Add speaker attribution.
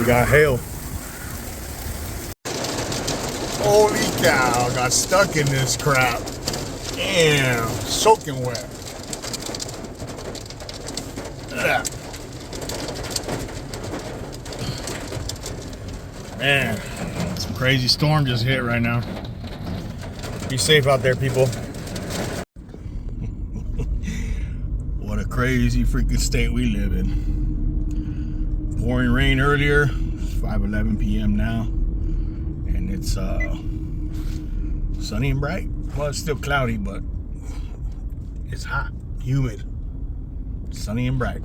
Speaker 1: We got hail.
Speaker 2: Holy cow, got stuck in this crap. Damn, soaking wet. Ugh. Man, some crazy storm just hit right now. Be safe out there, people. What a crazy freaking state we live in. Pouring rain earlier, 5:11 p.m. now, and it's sunny and bright. Well, it's still cloudy, but it's hot, humid, sunny and bright.